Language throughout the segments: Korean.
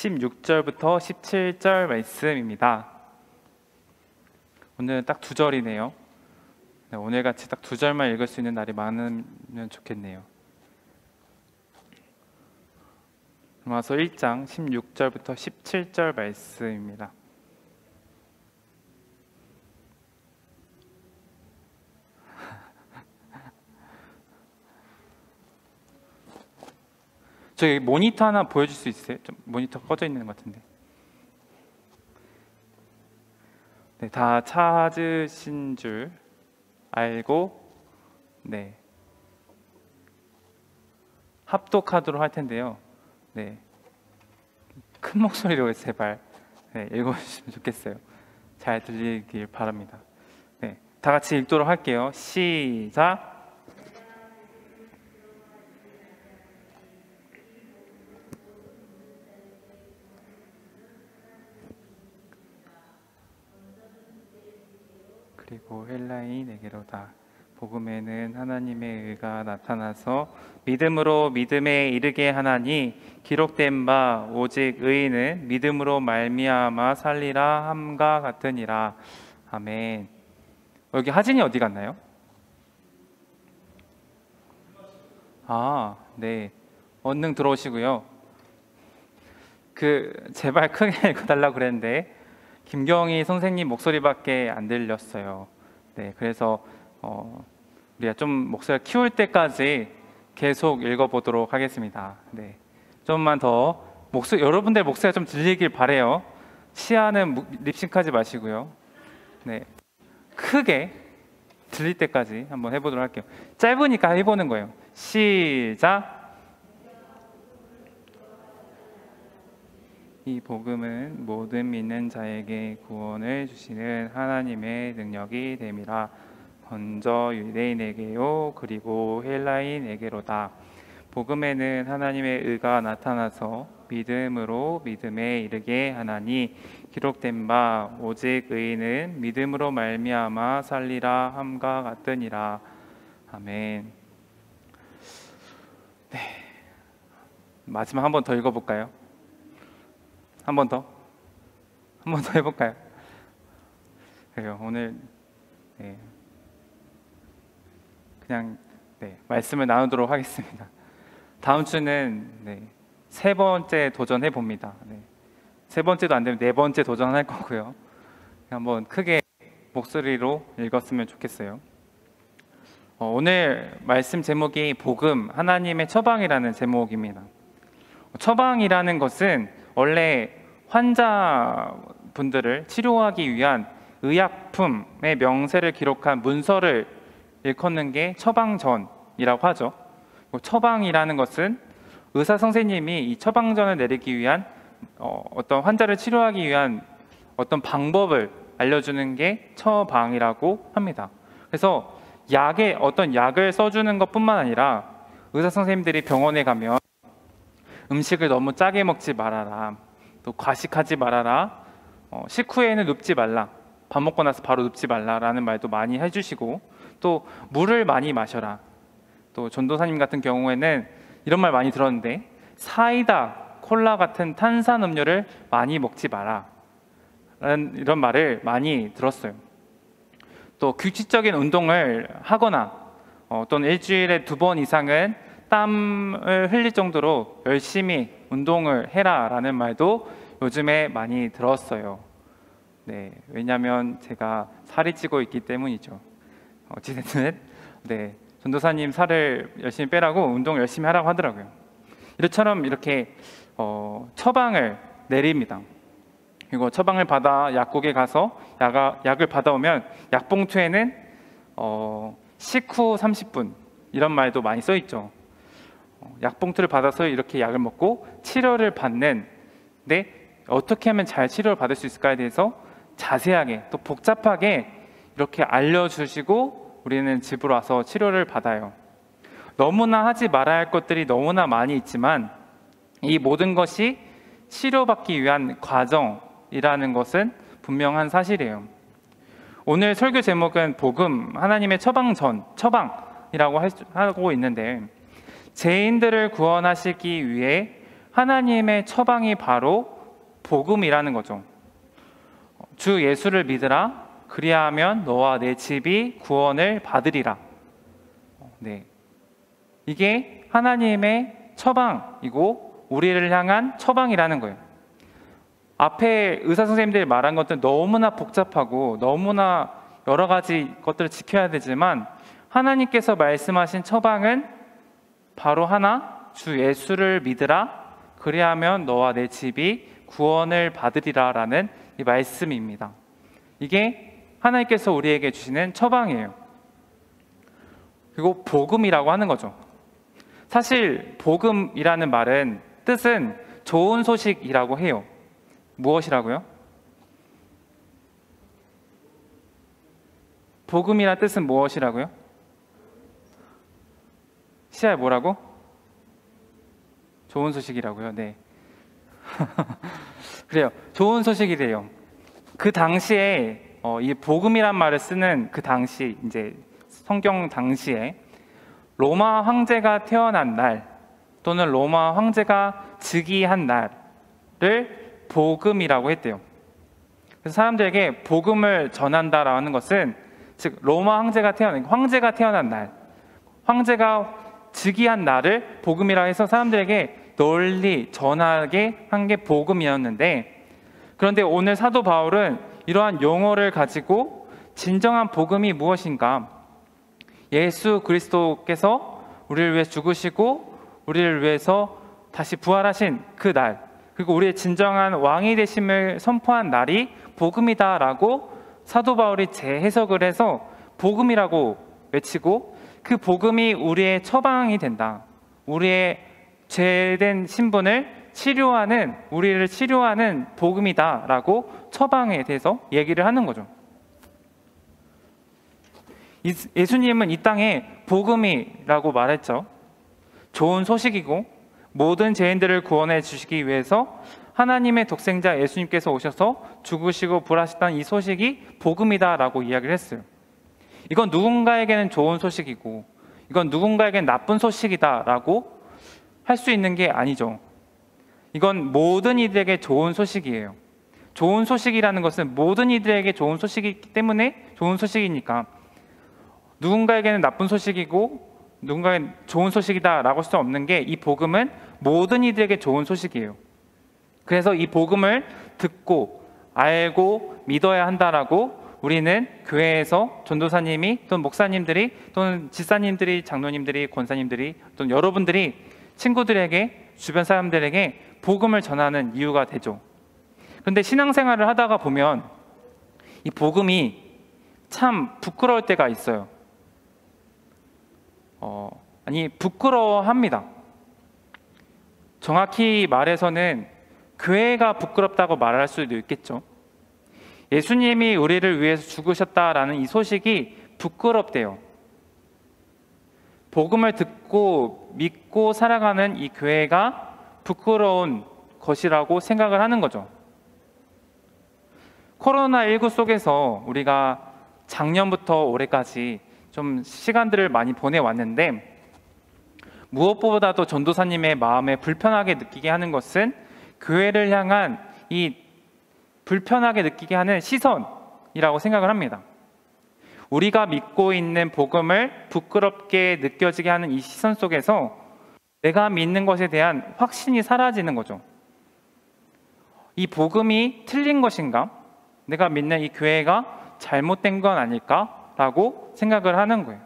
16절부터 17절 말씀입니다. 오늘은 딱 2절이네요. 오늘같이 딱 2절만 읽을 수 있는 날이 많으면 좋겠네요. 로마서 1장 16절부터 17절 말씀입니다. 저기 모니터 하나 보여줄 수 있어요? 좀 모니터 꺼져 있는 것 같은데. 네, 다 찾으신 줄 알고 네 합독하도록 할 텐데요. 네, 큰 목소리로 제발 읽어주시면 좋겠어요. 잘 들리길 바랍니다. 네, 다 같이 읽도록 할게요. 시작. 그리고 헬라인에게로다. 복음에는 하나님의 의가 나타나서 믿음으로 믿음에 이르게 하나니 기록된 바 오직 의인은 믿음으로 말미암아 살리라 함과 같으니라. 아멘. 여기 하진이 어디 갔나요? 네. 얼른 들어오시고요. 제발 크게 읽어달라고 그랬는데 김경희 선생님 목소리밖에 안 들렸어요. 네, 그래서 우리가 좀 목소리를 키울 때까지 계속 읽어보도록 하겠습니다. 네, 좀만 더 여러분들 목소리가 좀 들리길 바래요. 시야는 립싱크하지 마시고요. 네, 크게 들릴 때까지 한번 해보도록 할게요. 짧으니까 해보는 거예요. 시작. 이 복음은 모든 믿는 자에게 구원을 주시는 하나님의 능력이 됨이라. 먼저 유대인에게요 그리고 헬라인에게로다. 복음에는 하나님의 의가 나타나서 믿음으로 믿음에 이르게 하나니 기록된 바 오직 의인은 믿음으로 말미암아 살리라 함과 같으니라. 아멘. 네, 마지막 한 번 더 읽어볼까요? 한 번 더 해볼까요? 그래요. 오늘 그냥 말씀을 나누도록 하겠습니다. 다음 주는 3번째 도전해 봅니다. 3번째도 안 되면 4번째 도전할 거고요. 한번 크게 목소리로 읽었으면 좋겠어요. 오늘 말씀 제목이 복음, 하나님의 처방이라는 제목입니다. 처방이라는 것은 원래 환자분들을 치료하기 위한 의약품의 명세를 기록한 문서를 일컫는 게 처방전이라고 하죠. 처방이라는 것은 의사 선생님이 이 처방전을 내리기 위한 어떤 환자를 치료하기 위한 어떤 방법을 알려주는 게 처방이라고 합니다. 그래서 어떤 약을 써주는 것뿐만 아니라 의사 선생님들이 병원에 가면 음식을 너무 짜게 먹지 말아라, 또 과식하지 말아라, 식후에는 눕지 말라, 밥 먹고 나서 바로 눕지 말라라는 말도 많이 해주시고, 또 물을 많이 마셔라. 또 전도사님 같은 경우에는 이런 말 많이 들었는데 사이다, 콜라 같은 탄산 음료를 많이 먹지 마라 라는 이런 말을 많이 들었어요. 또 규칙적인 운동을 하거나 또는 일주일에 2번 이상은 땀을 흘릴 정도로 열심히 운동을 해라 라는 말도 요즘에 많이 들었어요. 네, 왜냐하면 제가 살이 찌고 있기 때문이죠. 어찌됐든 전도사님 살을 열심히 빼라고 운동 열심히 하라고 하더라고요. 이처럼 이렇게 처방을 내립니다. 그리고 처방을 받아 약국에 가서 약을 받아오면 약봉투에는 식후 30분 이런 말도 많이 써 있죠. 약봉투를 받아서 이렇게 약을 먹고 치료를 받는데 어떻게 하면 잘 치료를 받을 수 있을까에 대해서 자세하게 또 복잡하게 이렇게 알려주시고 우리는 집으로 와서 치료를 받아요. 너무나 하지 말아야 할 것들이 너무나 많이 있지만 이 모든 것이 치료받기 위한 과정이라는 것은 분명한 사실이에요. 오늘 설교 제목은 복음, 하나님의 처방이라고 하고 있는데 죄인들을 구원하시기 위해 하나님의 처방이 바로 복음이라는 거죠. 주 예수를 믿으라. 그리하면 너와 내 집이 구원을 받으리라. 네, 이게 하나님의 처방이고 우리를 향한 처방이라는 거예요. 앞에 의사 선생님들이 말한 것들 너무나 복잡하고 너무나 여러 가지 것들을 지켜야 되지만 하나님께서 말씀하신 처방은 바로 하나, 주 예수를 믿으라. 그리하면 너와 내 집이 구원을 받으리라 라는 이 말씀입니다. 이게 하나님께서 우리에게 주시는 처방이에요. 그리고 복음이라고 하는 거죠. 사실 복음이라는 말은 뜻은 좋은 소식이라고 해요. 무엇이라고요? 복음이란 뜻은 무엇이라고요? 시아야 뭐라고? 좋은 소식이라고요. 네. 그래요. 좋은 소식이래요. 그 당시에 이 복음이란 말을 쓰는 그 당시 이제 성경 당시에 로마 황제가 태어난 날 또는 로마 황제가 즉위한 날을 복음이라고 했대요. 그래서 사람들에게 복음을 전한다라는 것은 즉 로마 황제가 태어난 날, 황제가 즉위한 날을 복음이라 해서 사람들에게 널리 전하게 한 게 복음이었는데, 그런데 오늘 사도 바울은 이러한 용어를 가지고 진정한 복음이 무엇인가, 예수 그리스도께서 우리를 위해 죽으시고 우리를 위해서 다시 부활하신 그 날, 그리고 우리의 진정한 왕이 되심을 선포한 날이 복음이다라고 사도 바울이 재해석을 해서 복음이라고 외치고, 그 복음이 우리의 처방이 된다. 우리의 죄된 신분을 치료하는, 우리를 치료하는 복음이다라고 처방에 대해서 얘기를 하는 거죠. 예수님은 이 땅에 복음이라고 말했죠. 좋은 소식이고 모든 죄인들을 구원해 주시기 위해서 하나님의 독생자 예수님께서 오셔서 죽으시고 부활하셨다는 이 소식이 복음이다라고 이야기를 했어요. 이건 누군가에게는 좋은 소식이고 이건 누군가에게는 나쁜 소식이다라고 할 수 있는 게 아니죠. 이건 모든 이들에게 좋은 소식이에요. 좋은 소식이라는 것은 모든 이들에게 좋은 소식이기 때문에 좋은 소식이니까, 누군가에게는 나쁜 소식이고 누군가에게는 좋은 소식이다라고 할 수 없는 게, 이 복음은 모든 이들에게 좋은 소식이에요. 그래서 이 복음을 듣고 알고 믿어야 한다라고 우리는 교회에서 전도사님이 또는 목사님들이 또는 집사님들이, 장로님들이, 권사님들이 또는 여러분들이 친구들에게, 주변 사람들에게 복음을 전하는 이유가 되죠. 그런데 신앙생활을 하다가 보면 이 복음이 참 부끄러울 때가 있어요. 부끄러워합니다. 정확히 말해서는 교회가 부끄럽다고 말할 수도 있겠죠. 예수님이 우리를 위해서 죽으셨다라는 이 소식이 부끄럽대요. 복음을 듣고 믿고 살아가는 이 교회가 부끄러운 것이라고 생각을 하는 거죠. 코로나19 속에서 우리가 작년부터 올해까지 좀 시간들을 많이 보내왔는데, 무엇보다도 전도사님의 마음에 불편하게 느끼게 하는 것은 교회를 향한 이 불편하게 느끼게 하는 시선이라고 생각을 합니다. 우리가 믿고 있는 복음을 부끄럽게 느껴지게 하는 이 시선 속에서 내가 믿는 것에 대한 확신이 사라지는 거죠. 이 복음이 틀린 것인가? 내가 믿는 이 교회가 잘못된 건 아닐까라고 생각을 하는 거예요.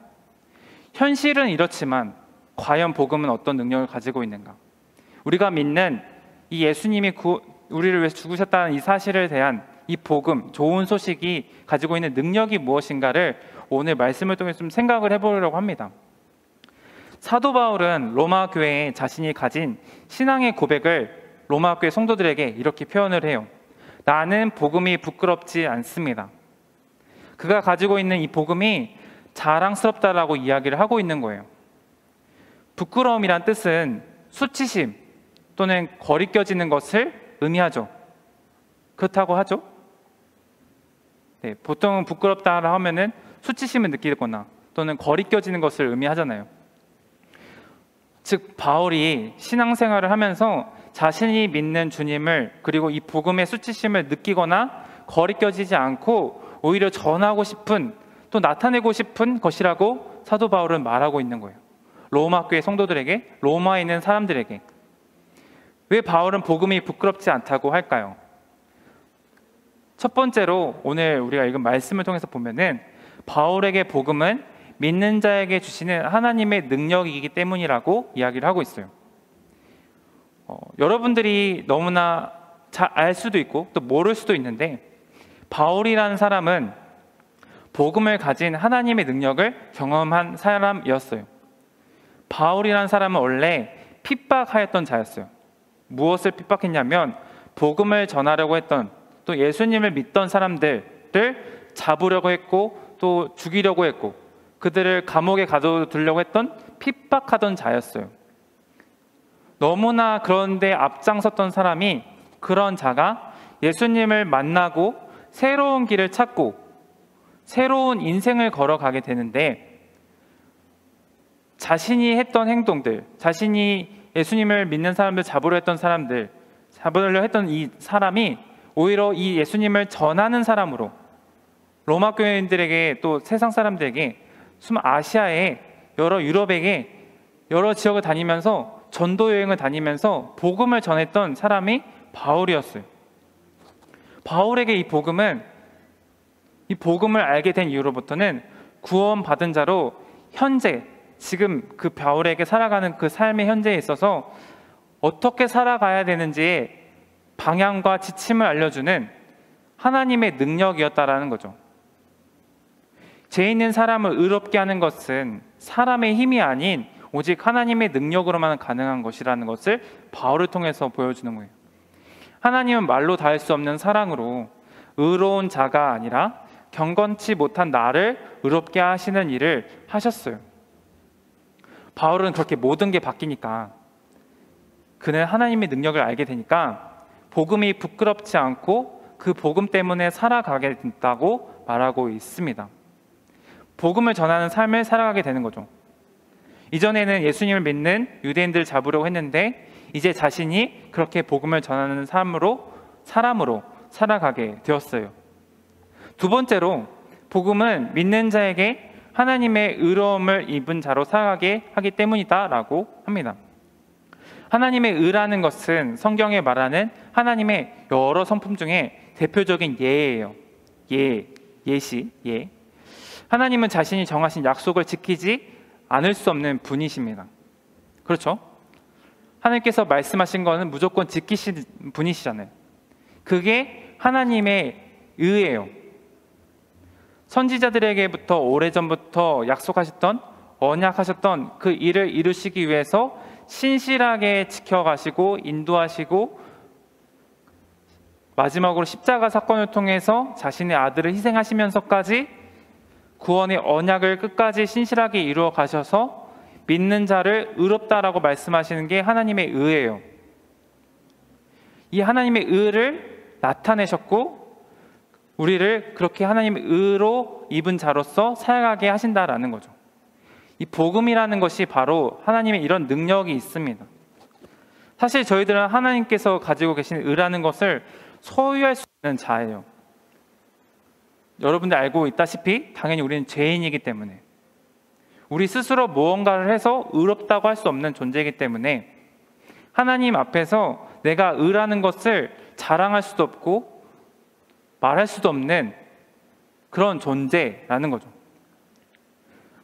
현실은 이렇지만 과연 복음은 어떤 능력을 가지고 있는가? 우리가 믿는 이 예수님이 우리를 위해서 죽으셨다는 이 사실에 대한 이 복음, 좋은 소식이 가지고 있는 능력이 무엇인가를 오늘 말씀을 통해서 좀 생각을 해보려고 합니다. 사도 바울은 로마 교회에 자신이 가진 신앙의 고백을 로마 교회 성도들에게 이렇게 표현을 해요. 나는 복음이 부끄럽지 않습니다. 그가 가지고 있는 이 복음이 자랑스럽다라고 이야기를 하고 있는 거예요. 부끄러움이란 뜻은 수치심 또는 거리껴지는 것을 의미하죠. 그렇다고 하죠. 네, 보통은 부끄럽다 하면은 수치심을 느끼거나 또는 거리껴지는 것을 의미하잖아요. 즉 바울이 신앙생활을 하면서 자신이 믿는 주님을 그리고 이 복음의 수치심을 느끼거나 거리껴지지 않고 오히려 전하고 싶은 또 나타내고 싶은 것이라고 사도 바울은 말하고 있는 거예요. 로마 교회 성도들에게, 로마에 있는 사람들에게. 왜 바울은 복음이 부끄럽지 않다고 할까요? 첫 번째로 오늘 우리가 읽은 말씀을 통해서 보면은 바울에게 복음은 믿는 자에게 주시는 하나님의 능력이기 때문이라고 이야기를 하고 있어요. 여러분들이 너무나 잘 알 수도 있고 또 모를 수도 있는데 바울이라는 사람은 복음을 가진 하나님의 능력을 경험한 사람이었어요. 바울이라는 사람은 원래 핍박하였던 자였어요. 무엇을 핍박했냐면 복음을 전하려고 했던 또 예수님을 믿던 사람들을 잡으려고 했고 또 죽이려고 했고 그들을 감옥에 가둬두려고 했던 핍박하던 자였어요. 너무나 그런데 앞장섰던 사람이 그런 자가 예수님을 만나고 새로운 길을 찾고 새로운 인생을 걸어가게 되는데 자신이 했던 행동들, 자신이 예수님을 믿는 사람들 잡으려 했던 사람들, 잡으려 했던 이 사람이 오히려 이 예수님을 전하는 사람으로 로마 교회인들에게 또 세상 사람들에게 아시아에 여러 유럽에게 여러 지역을 다니면서 전도 여행을 다니면서 복음을 전했던 사람이 바울이었어요. 바울에게 이 복음을 알게 된 이후로부터는 구원받은 자로 현재 지금 그 바울에게 살아가는 그 삶의 현재에 있어서 어떻게 살아가야 되는지의 방향과 지침을 알려주는 하나님의 능력이었다라는 거죠. 죄 있는 사람을 의롭게 하는 것은 사람의 힘이 아닌 오직 하나님의 능력으로만 가능한 것이라는 것을 바울을 통해서 보여주는 거예요. 하나님은 말로 다 할 수 없는 사랑으로 의로운 자가 아니라 경건치 못한 나를 의롭게 하시는 일을 하셨어요. 바울은 그렇게 모든 게 바뀌니까 그는 하나님의 능력을 알게 되니까 복음이 부끄럽지 않고 그 복음 때문에 살아가게 된다고 말하고 있습니다. 복음을 전하는 삶을 살아가게 되는 거죠. 이전에는 예수님을 믿는 유대인들을 잡으려고 했는데 이제 자신이 그렇게 복음을 전하는 사람으로 살아가게 되었어요. 두 번째로 복음은 믿는 자에게 하나님의 의로움을 입은 자로 살아가게 하기 때문이다라고 합니다. 하나님의 의라는 것은 성경에 말하는 하나님의 여러 성품 중에 대표적인 예예요. 예시. 하나님은 자신이 정하신 약속을 지키지 않을 수 없는 분이십니다. 그렇죠? 하나님께서 말씀하신 거는 무조건 지키신 분이시잖아요. 그게 하나님의 의예요. 선지자들에게부터 오래전부터 약속하셨던 언약하셨던 그 일을 이루시기 위해서 신실하게 지켜가시고 인도하시고 마지막으로 십자가 사건을 통해서 자신의 아들을 희생하시면서까지 구원의 언약을 끝까지 신실하게 이루어 가셔서 믿는 자를 의롭다라고 말씀하시는 게 하나님의 의예요. 이 하나님의 의를 나타내셨고 우리를 그렇게 하나님의 의로 입은 자로서 살아가게 하신다라는 거죠. 이 복음이라는 것이 바로 하나님의 이런 능력이 있습니다. 사실 저희들은 하나님께서 가지고 계신 의라는 것을 소유할 수 있는 자예요. 여러분들 알고 있다시피 당연히 우리는 죄인이기 때문에 우리 스스로 무언가를 해서 의롭다고 할 수 없는 존재이기 때문에 하나님 앞에서 내가 의라는 것을 자랑할 수도 없고 말할 수도 없는 그런 존재라는 거죠.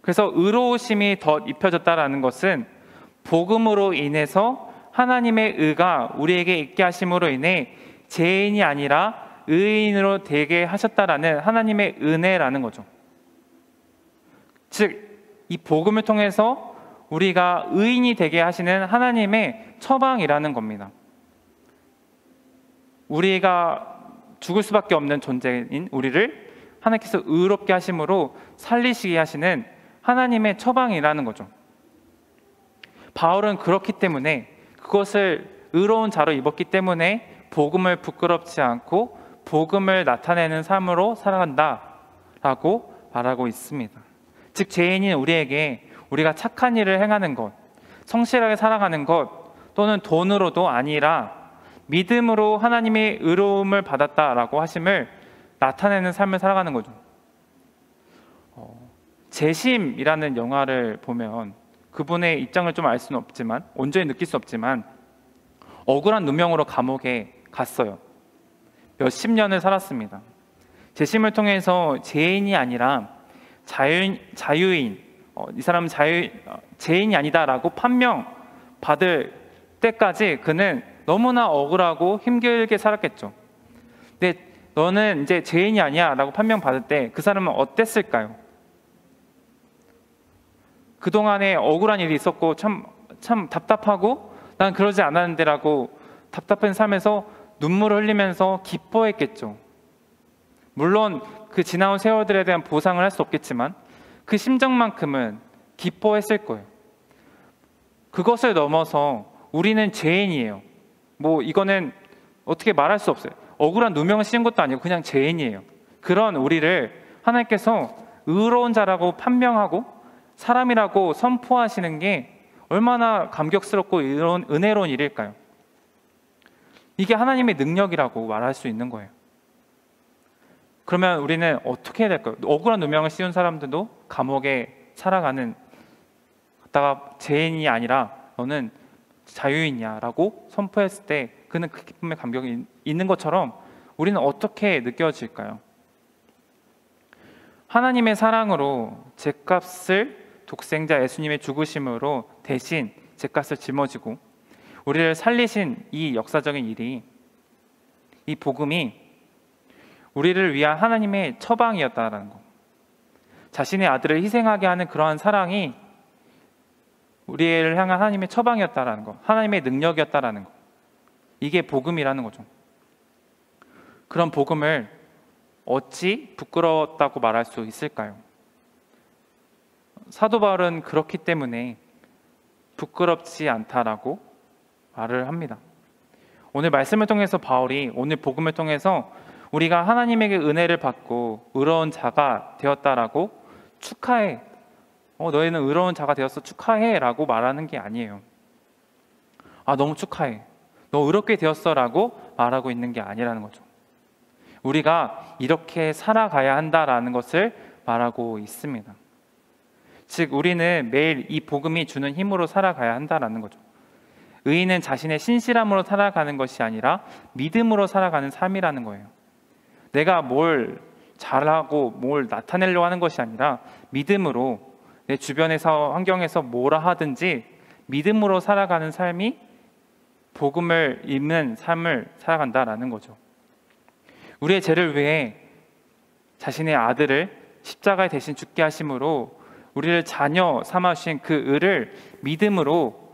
그래서 의로우심이 더 입혀졌다라는 것은 복음으로 인해서 하나님의 의가 우리에게 있게 하심으로 인해 죄인이 아니라 의인으로 되게 하셨다라는 하나님의 은혜라는 거죠. 즉, 이 복음을 통해서 우리가 의인이 되게 하시는 하나님의 처방이라는 겁니다. 우리가 죽을 수밖에 없는 존재인 우리를 하나님께서 의롭게 하심으로 살리시게 하시는 하나님의 처방이라는 거죠. 바울은 그렇기 때문에 그것을 의로운 자로 입었기 때문에 복음을 부끄럽지 않고 복음을 나타내는 삶으로 살아간다라고 말하고 있습니다. 즉 죄인인 우리에게 우리가 착한 일을 행하는 것, 성실하게 살아가는 것, 또는 돈으로도 아니라 믿음으로 하나님의 의로움을 받았다라고 하심을 나타내는 삶을 살아가는 거죠. 재심이라는 영화를 보면 그분의 입장을 좀 알 수는 없지만, 온전히 느낄 수 없지만 억울한 누명으로 감옥에 갔어요. 몇십 년을 살았습니다. 재심을 통해서 죄인이 아니라 자유인, 이 사람은 죄인이 아니다라고 판명받을 때까지 그는 너무나 억울하고 힘들게 살았겠죠. 근데 너는 이제 죄인이 아니야 라고 판명받을 때 그 사람은 어땠을까요? 그동안에 억울한 일이 있었고 참 답답하고 난 그러지 않았는데 라고 답답한 삶에서 눈물을 흘리면서 기뻐했겠죠. 물론 그 지나온 세월들에 대한 보상을 할 수 없겠지만 그 심정만큼은 기뻐했을 거예요. 그것을 넘어서 우리는 죄인이에요. 뭐 이거는 어떻게 말할 수 없어요. 억울한 누명을 씌운 것도 아니고 그냥 죄인이에요. 그런 우리를 하나님께서 의로운 자라고 판명하고 사람이라고 선포하시는 게 얼마나 감격스럽고 은혜로운 일일까요? 이게 하나님의 능력이라고 말할 수 있는 거예요. 그러면 우리는 어떻게 해야 될까요? 억울한 누명을 씌운 사람들도 감옥에 살아가는, 갔다가 죄인이 아니라 너는 자유인이야 라고 선포했을 때 그는 그 기쁨의 감격이 있는 것처럼 우리는 어떻게 느껴질까요? 하나님의 사랑으로 죗값을 독생자 예수님의 죽으심으로 대신 죗값을 짊어지고 우리를 살리신 이 역사적인 일이, 이 복음이 우리를 위한 하나님의 처방이었다라는 것, 자신의 아들을 희생하게 하는 그러한 사랑이 우리를 향한 하나님의 처방이었다라는 것, 하나님의 능력이었다라는 것, 이게 복음이라는 거죠. 그런 복음을 어찌 부끄러웠다고 말할 수 있을까요? 사도 바울은 그렇기 때문에 부끄럽지 않다라고 말을 합니다. 오늘 말씀을 통해서 바울이, 오늘 복음을 통해서 우리가 하나님에게 은혜를 받고 의로운 자가 되었다라고 축하해, 너희는 의로운 자가 되었어, 축하해 라고 말하는 게 아니에요. 너무 축하해, 너 의롭게 되었어 라고 말하고 있는 게 아니라는 거죠. 우리가 이렇게 살아가야 한다라는 것을 말하고 있습니다. 즉 우리는 매일 이 복음이 주는 힘으로 살아가야 한다라는 거죠. 의인은 자신의 신실함으로 살아가는 것이 아니라 믿음으로 살아가는 삶이라는 거예요. 내가 뭘 잘하고 뭘 나타내려고 하는 것이 아니라 믿음으로, 내 주변에서 환경에서 뭐라 하든지 믿음으로 살아가는 삶이 복음을 입는 삶을 살아간다라는 거죠. 우리의 죄를 위해 자신의 아들을 십자가에 대신 죽게 하심으로 우리를 자녀 삼아주신 그 의를 믿음으로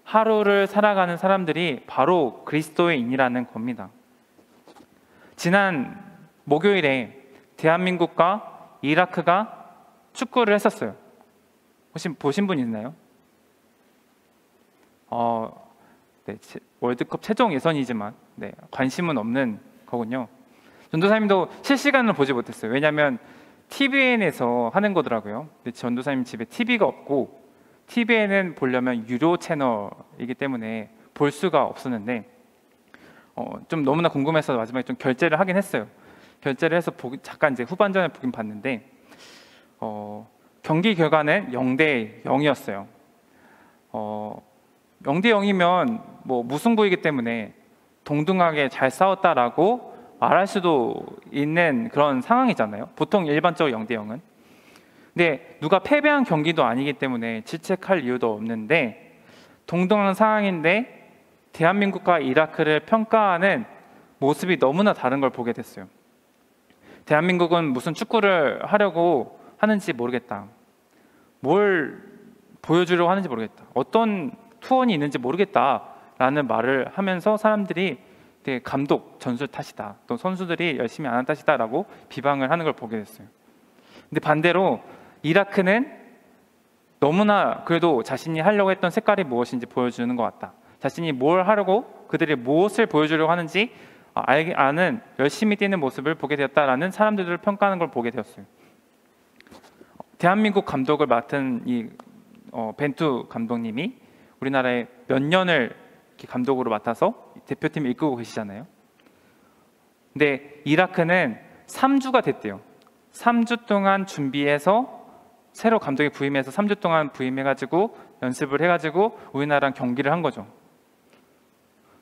하루를 살아가는 사람들이 바로 그리스도인이라는 겁니다. 지난 목요일에 대한민국과 이라크가 축구를 했었어요. 혹시 보신 분 있나요? 네, 월드컵 최종 예선이지만 관심은 없는 거군요. 전도사님도 실시간으로 보지 못했어요. 왜냐하면 TVN에서 하는 거더라고요. 근데 전도사님 집에 TV가 없고 TVN은 보려면 유료 채널이기 때문에 볼 수가 없었는데 좀 너무나 궁금해서 마지막에 좀 결제를 하긴 했어요. 결제를 해서 잠깐 이제 후반전을 보긴 봤는데 경기 결과는 0대 0이었어요. 0대 0이면 뭐 무승부이기 때문에 동등하게 잘 싸웠다라고 말할 수도 있는 그런 상황이잖아요. 보통 일반적으로 0대 0은. 근데 누가 패배한 경기도 아니기 때문에 질책할 이유도 없는데 동등한 상황인데 대한민국과 이라크를 평가하는 모습이 너무나 다른 걸 보게 됐어요. 대한민국은 무슨 축구를 하려고 하는지 모르겠다. 뭘 보여주려고 하는지 모르겠다. 어떤 투혼이 있는지 모르겠다라는 말을 하면서 사람들이 되게 감독 전술 탓이다, 또 선수들이 열심히 안 한 탓이다라고 비방을 하는 걸 보게 됐어요. 근데 반대로 이라크는 너무나 그래도 자신이 하려고 했던 색깔이 무엇인지 보여주는 것 같다. 자신이 뭘 하려고, 그들이 무엇을 보여주려고 하는지 아는, 열심히 뛰는 모습을 보게 되었다라는 사람들을 평가하는 걸 보게 되었어요. 대한민국 감독을 맡은 이 벤투 감독님이 우리나라에 몇 년을 이렇게 감독으로 맡아서 대표팀을 이끌고 계시잖아요. 근데 이라크는 3주가 됐대요. 3주 동안 준비해서 새로 감독이 부임해서 3주 동안 부임해가지고 연습을 해가지고 우리나라랑 경기를 한 거죠.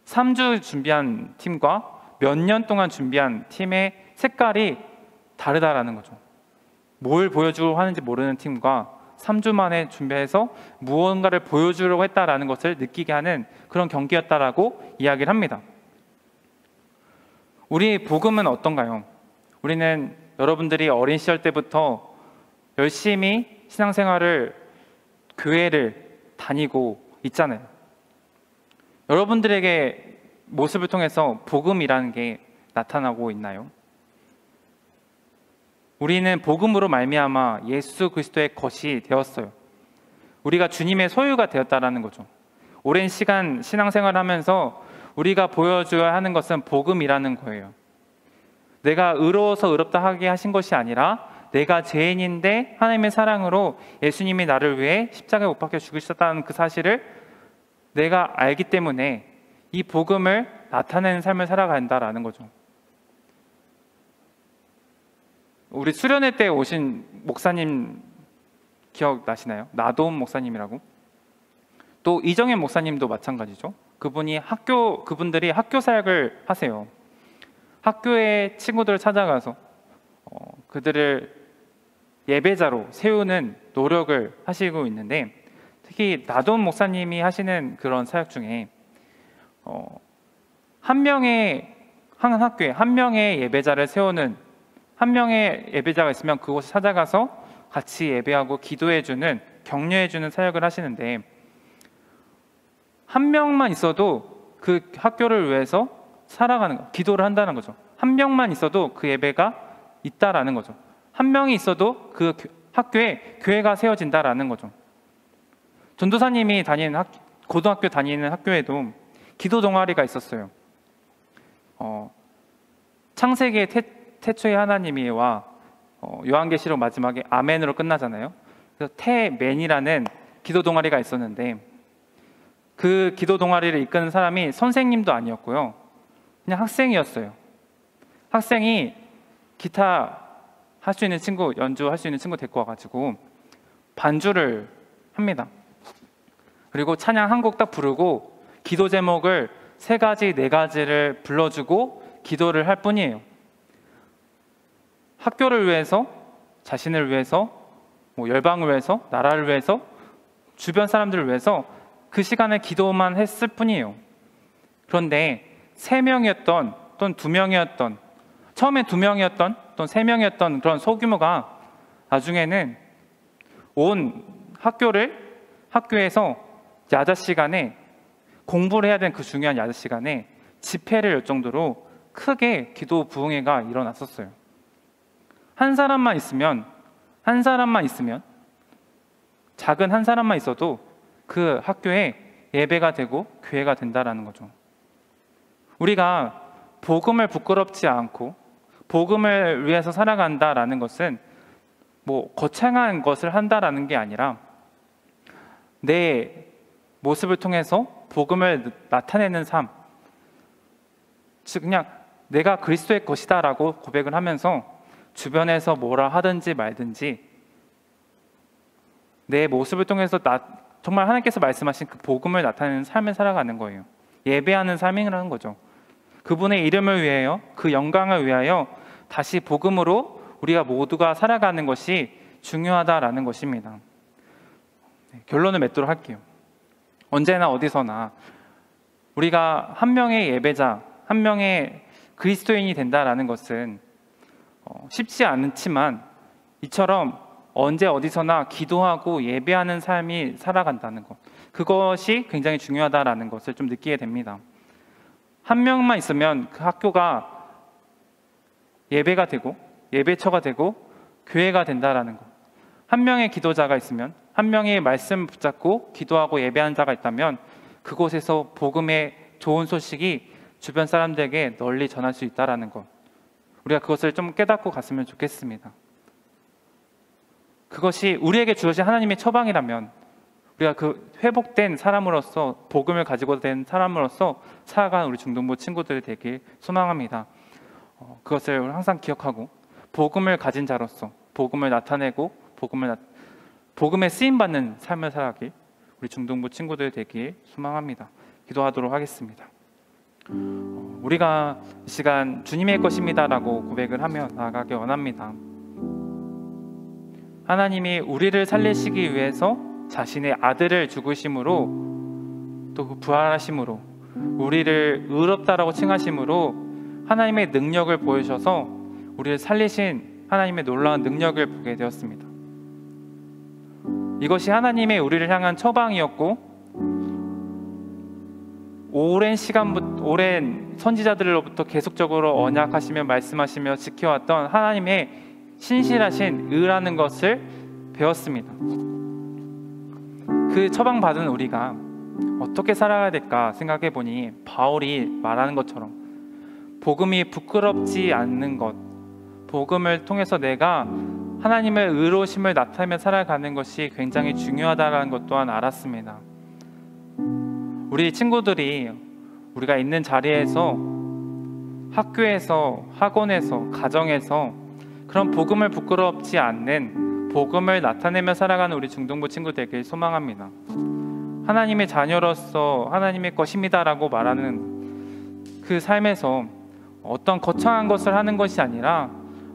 3주 준비한 팀과 몇 년 동안 준비한 팀의 색깔이 다르다라는 거죠. 뭘 보여주려고 하는지 모르는 팀과 3주 만에 준비해서 무언가를 보여주려고 했다라는 것을 느끼게 하는 그런 경기였다라고 이야기를 합니다. 우리 복음은 어떤가요? 우리는 여러분들이 어린 시절 때부터 열심히 신앙생활을, 교회를 다니고 있잖아요. 여러분들에게 모습을 통해서 복음이라는 게 나타나고 있나요? 우리는 복음으로 말미암아 예수 그리스도의 것이 되었어요. 우리가 주님의 소유가 되었다라는 거죠. 오랜 시간 신앙생활을 하면서 우리가 보여줘야 하는 것은 복음이라는 거예요. 내가 의로워서 의롭다 하게 하신 것이 아니라 내가 죄인인데 하나님의 사랑으로 예수님이 나를 위해 십자가에 못 박혀 죽으셨다는 그 사실을 내가 알기 때문에 이 복음을 나타내는 삶을 살아간다라는 거죠. 우리 수련회 때 오신 목사님 기억나시나요? 나돔 목사님이라고. 또 이정현 목사님도 마찬가지죠. 그분들이 학교 사역을 하세요. 학교의 친구들을 찾아가서 그들을 예배자로 세우는 노력을 하시고 있는데, 특히 나돔 목사님이 하시는 그런 사역 중에 한 학교에 한 명의 예배자를 세우는, 한 명의 예배자가 있으면 그곳에 찾아가서 같이 예배하고 기도해주는, 격려해주는 사역을 하시는데, 한 명만 있어도 그 학교를 위해서 살아가는 거, 기도를 한다는 거죠. 한 명만 있어도 그 예배가 있다라는 거죠. 한 명이 있어도 그 학교에 교회가 세워진다라는 거죠. 전도사님이 다니는 고등학교 다니는 학교에도 기도 동아리가 있었어요. 창세기의 태초의 하나님이와 요한계시록 마지막에 아멘으로 끝나잖아요. 그래서 태맨이라는 기도 동아리가 있었는데, 그 기도 동아리를 이끄는 사람이 선생님도 아니었고요, 그냥 학생이었어요. 학생이 기타 할 수 있는 친구, 연주할 수 있는 친구 데리고 와가지고 반주를 합니다. 그리고 찬양 한 곡 딱 부르고 기도 제목을 3가지, 4가지를 불러주고 기도를 할 뿐이에요. 학교를 위해서, 자신을 위해서, 열방을 위해서, 나라를 위해서, 주변 사람들을 위해서 그 시간에 기도만 했을 뿐이에요. 그런데 3명이었던 또는 2명이었던, 처음에 2명이었던 또는 3명이었던 그런 소규모가 나중에는 온 학교에서 야자 시간에, 공부를 해야 되는 그 중요한 야자 시간에 집회를 열 정도로 크게 기도 부흥회가 일어났었어요. 한 사람만 있으면, 작은 한 사람만 있어도 그 학교에 예배가 되고 교회가 된다라는 거죠. 우리가 복음을 부끄럽지 않고 복음을 위해서 살아간다라는 것은 거창한 것을 한다라는 게 아니라 내 모습을 통해서 복음을 나타내는 삶, 즉 그냥 내가 그리스도의 것이다라고 고백을 하면서 주변에서 뭐라 하든지 말든지 내 모습을 통해서 정말 하나님께서 말씀하신 그 복음을 나타내는 삶을 살아가는 거예요. 예배하는 삶이라는 거죠. 그분의 이름을 위하여, 그 영광을 위하여 다시 복음으로 우리가 모두가 살아가는 것이 중요하다라는 것입니다. 결론을 맺도록 할게요. 언제나 어디서나 우리가 한 명의 예배자, 한 명의 그리스도인이 된다라는 것은 쉽지 않지만, 이처럼 언제 어디서나 기도하고 예배하는 삶이 살아간다는 것, 그것이 굉장히 중요하다라는 것을 좀 느끼게 됩니다. 한 명만 있으면 그 학교가 예배가 되고 예배처가 되고 교회가 된다라는 것, 한 명의 기도자가 있으면, 한 명의 말씀 붙잡고 기도하고 예배하는 자가 있다면 그곳에서 복음의 좋은 소식이 주변 사람들에게 널리 전할 수 있다라는 것, 우리가 그것을 좀 깨닫고 갔으면 좋겠습니다. 그것이 우리에게 주어진 하나님의 처방이라면 우리가 그 회복된 사람으로서, 복음을 가지고 된 사람으로서 살아가는 우리 중등부 친구들이 되길 소망합니다. 그것을 항상 기억하고 복음을 가진 자로서 복음을 나타내고 복음에 쓰임받는 삶을 살아가길 우리 중등부 친구들 되길 소망합니다. 기도하도록 하겠습니다. 우리가 이 시간 주님의 것입니다 라고 고백을 하며 나아가기 원합니다. 하나님이 우리를 살리시기 위해서 자신의 아들을 죽으심으로 또 부활하심으로 우리를 의롭다라고 칭하심으로 하나님의 능력을 보여주셔서 우리를 살리신 하나님의 놀라운 능력을 보게 되었습니다. 이것이 하나님의 우리를 향한 처방이었고, 오랜 선지자들로부터 계속적으로 언약하시며 말씀하시며 지켜왔던 하나님의 신실하신 의라는 것을 배웠습니다. 그 처방받은 우리가 어떻게 살아가야 될까 생각해 보니 바울이 말하는 것처럼 복음이 부끄럽지 않는 것, 복음을 통해서 내가 하나님의 의로우심을 나타내며 살아가는 것이 굉장히 중요하다는 것 또한 알았습니다. 우리 친구들이 우리가 있는 자리에서, 학교에서, 학원에서, 가정에서 그런 복음을 부끄럽지 않는 복음을 나타내며 살아가는 우리 중등부 친구 되길 소망합니다. 하나님의 자녀로서 하나님의 것입니다 라고 말하는 그 삶에서 어떤 거창한 것을 하는 것이 아니라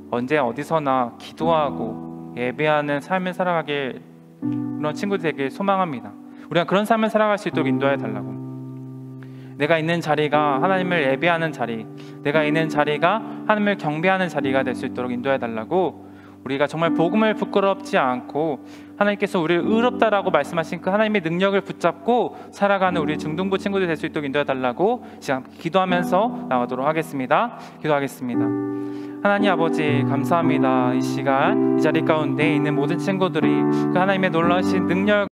언제 어디서나 기도하고 예배하는 삶을 살아가길 그런 친구들 되길 소망합니다. 우리가 그런 삶을 살아갈 수 있도록 인도해 달라고. 내가 있는 자리가 하나님을 예배하는 자리, 내가 있는 자리가 하나님을 경배하는 자리가 될 수 있도록 인도해 달라고. 우리가 정말 복음을 부끄럽지 않고 하나님께서 우리를 의롭다라고 말씀하신 그 하나님의 능력을 붙잡고 살아가는 우리 중등부 친구들 될 수 있도록 인도해 달라고 지금 기도하면서 나가도록 하겠습니다. 기도하겠습니다. 하나님 아버지, 감사합니다. 이 시간 이 자리 가운데 있는 모든 친구들이 그 하나님의 놀라우신 능력